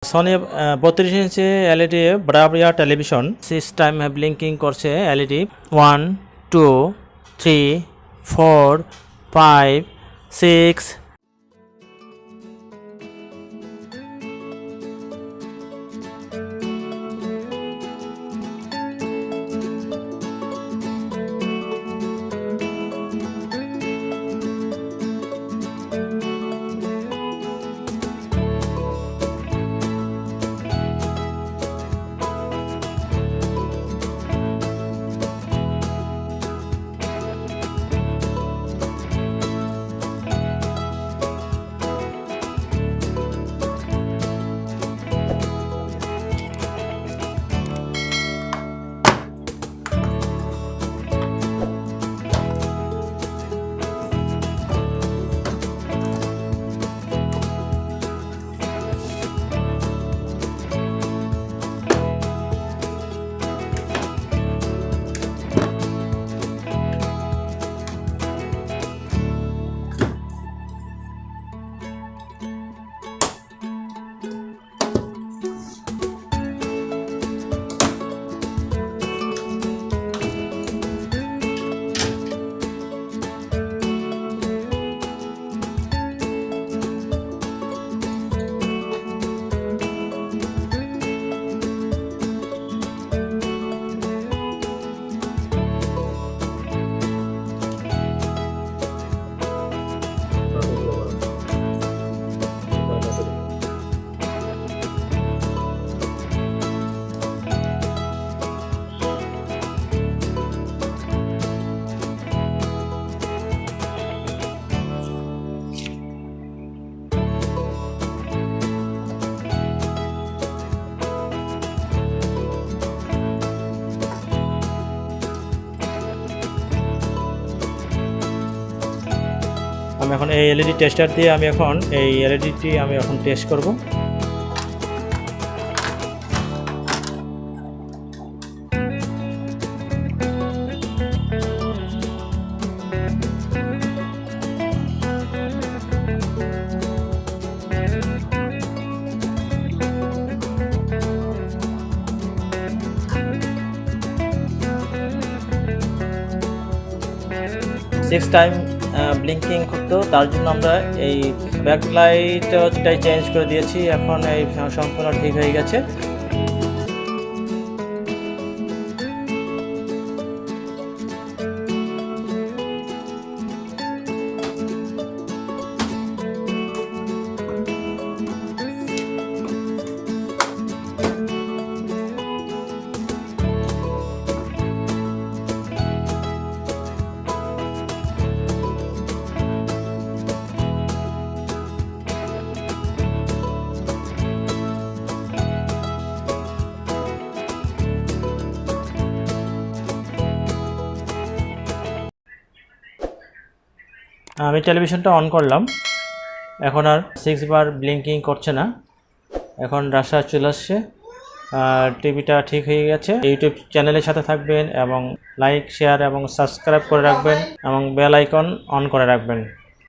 Sony 32 inch LED বড় television 6 time blinking করছে LED 1 2 3 4 5 6 আমি এখন এই এলইডি টেস্টার দিয়ে আমি এখন এই এলইডিটি আমি এখন টেস্ট করব। সিক্স টাইম ব্লিঙ্কিং করতো, তার জন্য আমরা এই ব্যাকলাইটটাই চেঞ্জ করে দিয়েছি। এখন এই সম্পূর্ণ ঠিক হয়ে গেছে। আমি টেলিভিশনটা অন করলাম, এখন আর 6 বার ব্লিঙ্কিং করছে না, এখন রাশা চলে আসছে। টিভিটা ঠিক হয়ে গেছে। ইউটিউব চ্যানেলের সাথে থাকবেন এবং লাইক শেয়ার এবং সাবস্ক্রাইব করে রাখবেন এবং বেল আইকন অন করে রাখবেন।